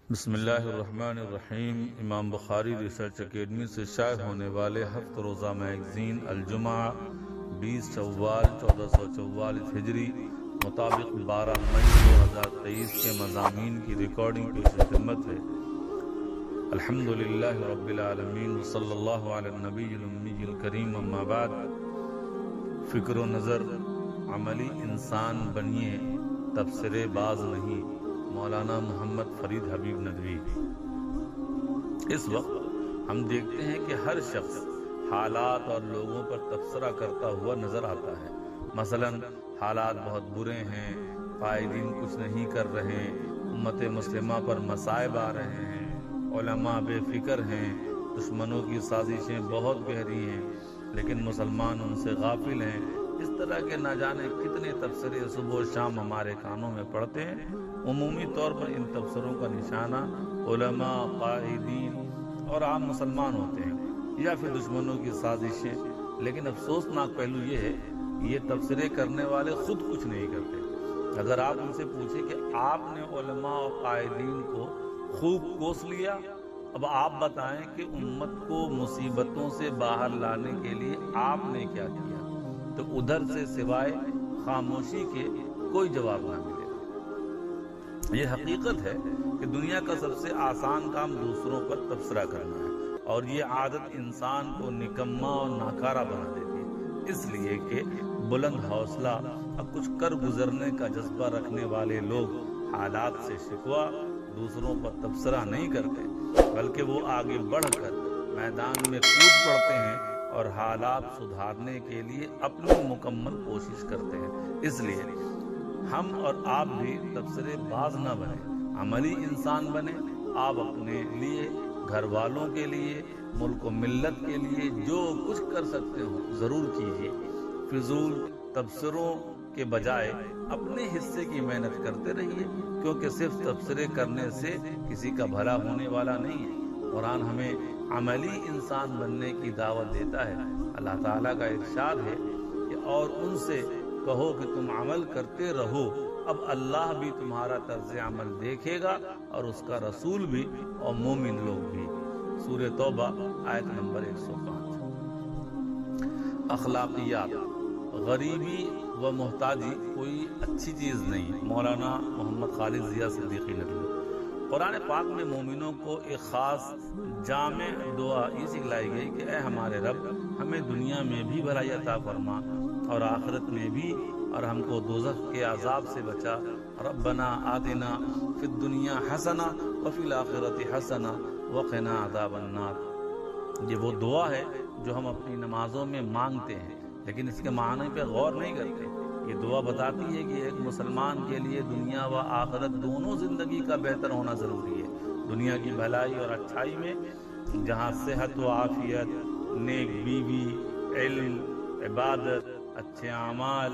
بسم اللہ الرحمن الرحیم۔ امام بخاری ریسرچ اکیڈمی سے شائع ہونے والے ہفت روزہ میگزین الجمعہ 20 شوال 1444 ہجری مطابق 12 مئی 2023 کے مضامین کی ریکارڈنگ پیش خدمت ہے۔ الحمدللہ رب العالمین صلی اللہ علی النبی الامی الکریم، اما بعد۔ فکر و نظر، عملی انسان بنیے، تبصرے باز نہیں۔ مولانا محمد فرید حبیب ندوی۔ اس وقت ہم دیکھتے ہیں کہ ہر شخص حالات اور لوگوں پر تبصرہ کرتا ہوا نظر آتا ہے۔ مثلا حالات بہت برے ہیں، قائدین کچھ نہیں کر رہے، امت مسلمہ پر مصائب آ رہے ہیں، علماء بے فکر ہیں، دشمنوں کی سازشیں بہت گہری ہیں، لیکن مسلمان ان سے غافل ہیں۔ اس طرح کے نہ جانے کتنے تبصرے صبح و شام ہمارے کانوں میں پڑتے ہیں۔ عمومی طور پر ان تبصروں کا نشانہ علماء، قائدین اور عام مسلمان ہوتے ہیں، یا پھر دشمنوں کی سازشیں۔ لیکن افسوسناک پہلو یہ ہے کہ یہ تبصرے کرنے والے خود کچھ نہیں کرتے۔ اگر آپ ان سے پوچھیں کہ آپ نے علماء اور قائدین کو خوب کوس لیا، اب آپ بتائیں کہ امت کو مصیبتوں سے باہر لانے کے لیے آپ نے کیا کیا، تو ادھر سے سوائے خاموشی کے کوئی جواب نہ ملے۔ یہ حقیقت ہے کہ دنیا کا سب سے آسان کام دوسروں پر تبصرہ کرنا ہے، اور یہ عادت انسان کو نکما اور ناکارہ بنا دیتی ہے۔ اس لیے کہ بلند حوصلہ اور کچھ کر گزرنے کا جذبہ رکھنے والے لوگ حالات سے شکوہ، دوسروں پر تبصرہ نہیں کرتے، بلکہ وہ آگے بڑھ کر میدان میں کود پڑتے ہیں اور حالات سدھارنے کے لیے اپنی مکمل کوشش کرتے ہیں۔ اس لیے ہم اور آپ بھی تبصرے باز نہ بنیں، عملی انسان بنیں۔ آپ اپنے لیے، گھر والوں کے لیے، ملک و ملت کے لیے جو کچھ کر سکتے ہو ضرور کیجیے۔ فضول تبصروں کے بجائے اپنے حصے کی محنت کرتے رہیے، کیونکہ صرف تبصرے کرنے سے کسی کا بھلا ہونے والا نہیں ہے۔ قرآن ہمیں عملی انسان بننے کی دعوت دیتا ہے۔ اللہ تعالیٰ کا ارشاد ہے کہ اور ان سے کہو کہ تم عمل کرتے رہو، اب اللہ بھی تمہارا طرز عمل دیکھے گا، اور اس کا رسول بھی اور مومن لوگ بھی۔ سورہ توبہ آیت نمبر 105۔ اخلاقیات، غریبی و محتاجی کوئی اچھی چیز نہیں۔ مولانا محمد خالد ضیاء صدیقی ندوی۔ قرآن پاک میں مومنوں کو ایک خاص جامع دعا یہ سکھلائی گئی کہ اے ہمارے رب، ہمیں دنیا میں بھی بھلائی عطا فرما اور آخرت میں بھی، اور ہم کو دوزخ کے عذاب سے بچا۔ ربنا آتنا فی الدنیا حسنہ وفی الآخرۃ حسنہ وقنا عذاب النار۔ یہ وہ دعا ہے جو ہم اپنی نمازوں میں مانگتے ہیں، لیکن اس کے معنی پہ غور نہیں کرتے۔ یہ دعا بتاتی ہے کہ ایک مسلمان کے لیے دنیا و آخرت دونوں زندگی کا بہتر ہونا ضروری ہے۔ دنیا کی بھلائی اور اچھائی میں، جہاں صحت و عافیت، نیک بیوی، علم، عبادت، اچھے اعمال،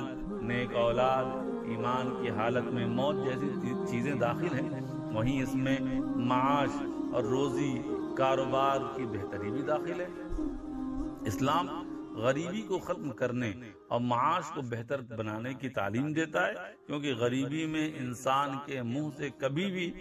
نیک اولاد، ایمان کی حالت میں موت جیسی چیزیں داخل ہیں، وہیں اس میں معاش اور روزی، کاروبار کی بہتری بھی داخل ہے۔ اسلام غریبی کو ختم کرنے اور معاش کو بہتر بنانے کی تعلیم دیتا ہے، کیونکہ غریبی میں انسان کے منہ سے کبھی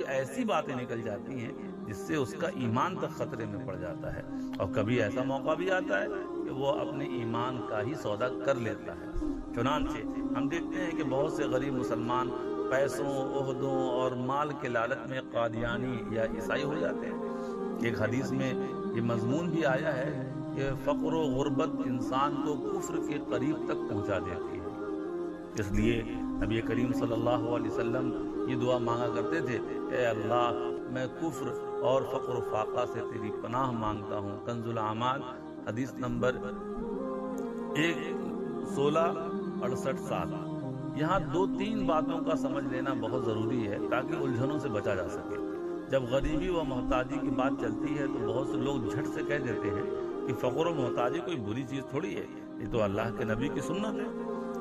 ایسی باتیں نکل جاتی ہیں جس سے اس کا ایمان تک خطرے میں پڑ جاتا ہے، اور کبھی ایسا موقع بھی آتا ہے کہ وہ اپنے ایمان کا ہی سودا کر لیتا ہے۔ چنانچہ ہم دیکھتے ہیں کہ بہت سے غریب مسلمان پیسوں، عہدوں اور مال کے لالچ میں قادیانی یا عیسائی ہو جاتے ہیں۔ ایک حدیث میں یہ مضمون بھی آیا ہے کہ فقر و غربت انسان کو کفر کے قریب تک پہنچا دیتی ہے۔ اس لیے نبی کریم صلی اللہ علیہ وسلم یہ دعا مانگا کرتے تھے، اے اللہ، میں کفر اور فقر و فاقہ سے تیری پناہ مانگتا ہوں۔ کنز الاعمال حدیث نمبر 1668۔ یہاں 2-3 باتوں کا سمجھ لینا بہت ضروری ہے تاکہ الجھنوں سے بچا جا سکے۔ جب غریبی و محتاجی کی بات چلتی ہے تو بہت سے لوگ جھٹ سے کہہ دیتے ہیں کہ فقر و محتاجی کوئی بری چیز تھوڑی ہے، یہ تو اللہ کے نبی کی سنت ہے۔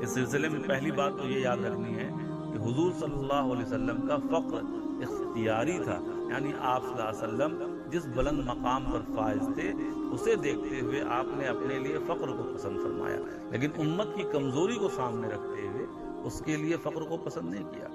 اس سلسلے میں پہلی بات تو یہ یاد رکھنی ہے کہ حضور صلی اللہ علیہ وسلم کا فقر اختیاری تھا، یعنی آپ صلی اللہ علیہ وسلم جس بلند مقام پر فائز تھے اسے دیکھتے ہوئے آپ نے اپنے لیے فقر کو پسند فرمایا، لیکن امت کی کمزوری کو سامنے رکھتے ہوئے اس کے لیے فقر کو پسند نہیں کیا۔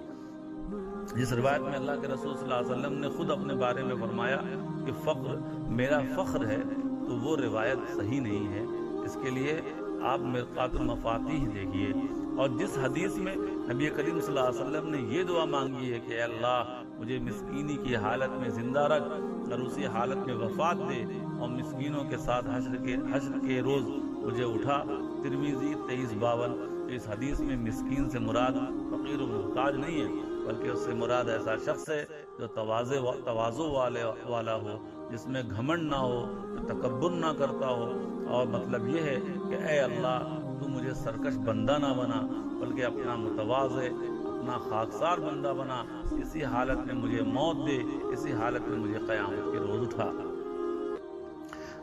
جس روایت میں اللہ کے رسول صلی اللہ علیہ وسلم نے خود اپنے بارے میں فرمایا کہ فقر میرا فخر ہے، تو وہ روایت صحیح نہیں ہے۔ اس کے لیے آپ مرقات المفاتیح دیکھیے، اور جس حدیث میں نبی کریم صلی اللہ علیہ وسلم نے یہ دعا مانگی ہے کہ اے اللہ مجھے مسکینی کی حالت میں زندہ رکھ اور اسی حالت میں وفات دے، اور مسکینوں کے ساتھ حشر کے روز مجھے اٹھا، ترمذی 2352۔ اس حدیث میں مسکین سے مراد فقیر و محتاج نہیں ہے، بلکہ اس سے مراد ایسا شخص ہے جو تواضع والا ہو، جس میں گھمنڈ نہ ہو، جو تکبر نہ کرتا ہو، اور مطلب یہ ہے کہ اے اللہ تو مجھے سرکش بندہ نہ بنا، بلکہ اپنا متواضع، اپنا خاکسار بندہ بنا، اسی حالت میں مجھے موت دے، اسی حالت میں مجھے قیامت کے روز اٹھا۔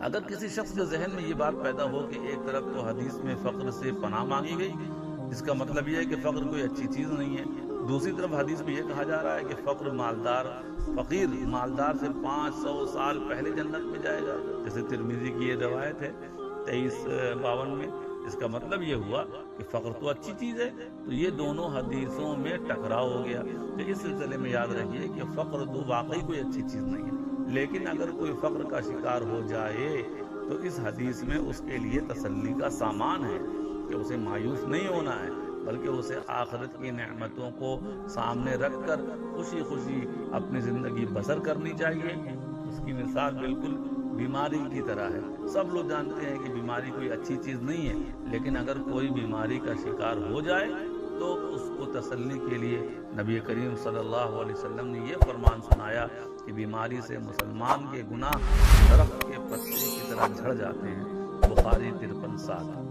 اگر کسی شخص کے ذہن میں یہ بات پیدا ہو کہ ایک طرف تو حدیث میں فقر سے پناہ مانگی گئی، جس کا مطلب یہ ہے کہ فقر کوئی اچھی چیز نہیں ہے، دوسری طرف حدیث میں یہ کہا جا رہا ہے کہ فقیر مالدار سے 500 سال پہلے جنت میں جائے گا، جیسے ترمذی کی یہ روایت ہے 2352 میں، اس کا مطلب یہ ہوا کہ فقر تو اچھی چیز ہے، تو یہ دونوں حدیثوں میں ٹکراؤ ہو گیا۔ تو اس سلسلے میں یاد رکھیے کہ فقر تو واقعی کوئی اچھی چیز نہیں ہے، لیکن اگر کوئی فقر کا شکار ہو جائے تو اس حدیث میں اس کے لیے تسلی کا سامان ہے کہ اسے مایوس نہیں ہونا ہے، بلکہ اسے آخرت کی نعمتوں کو سامنے رکھ کر خوشی خوشی اپنی زندگی بسر کرنی چاہیے۔ اس کی مثال بالکل بیماری کی طرح ہے۔ سب لوگ جانتے ہیں کہ بیماری کوئی اچھی چیز نہیں ہے، لیکن اگر کوئی بیماری کا شکار ہو جائے تو اس کو تسلی کے لیے نبی کریم صلی اللہ علیہ وسلم نے یہ فرمان سنایا کہ بیماری سے مسلمان کے گناہ درخت کے پتے کی طرح جھڑ جاتے ہیں، بخاری 53:7۔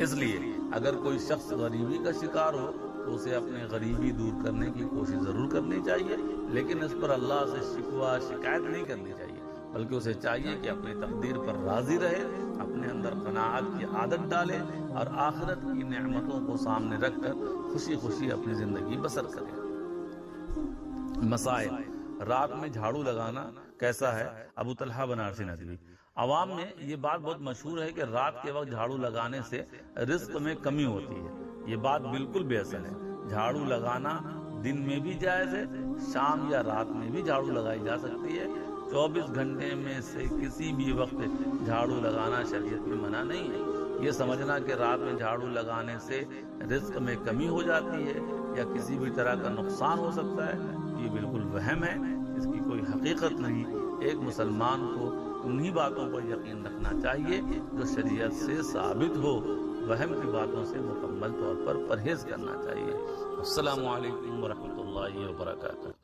اس لیے اگر کوئی شخص غریبی کا شکار ہو تو اسے اپنے غریبی دور کرنے کی کوشش ضرور کرنی چاہیے، لیکن اس پر اللہ سے شکوہ شکایت نہیں کرنی چاہیے، بلکہ اسے چاہیے کہ اپنی تقدیر پر راضی رہے، اپنے اندر قناعت کی عادت ڈالے اور آخرت کی نعمتوں کو سامنے رکھ کر خوشی خوشی اپنی زندگی بسر کرے۔ مسائل: رات میں جھاڑو لگانا کیسا ہے؟ ابو طلحہ بنارسی ندوی۔ عوام میں یہ بات بہت مشہور ہے کہ رات کے وقت جھاڑو لگانے سے رزق میں کمی ہوتی ہے۔ یہ بات بالکل بے اصل ہے۔ جھاڑو لگانا دن میں بھی جائز ہے، شام یا رات میں بھی جھاڑو لگائی جا سکتی ہے۔ 24 گھنٹے میں سے کسی بھی وقت جھاڑو لگانا شریعت میں منع نہیں ہے۔ یہ سمجھنا کہ رات میں جھاڑو لگانے سے رزق میں کمی ہو جاتی ہے یا کسی بھی طرح کا نقصان ہو سکتا ہے، یہ بالکل وہم ہے، اس کی کوئی حقیقت نہیں۔ ایک مسلمان کو انہی باتوں پر یقین رکھنا چاہیے جو شریعت سے ثابت ہو، وہم کی باتوں سے مکمل طور پر پرہیز کرنا چاہیے۔ السلام علیکم ورحمۃ اللہ وبرکاتہ۔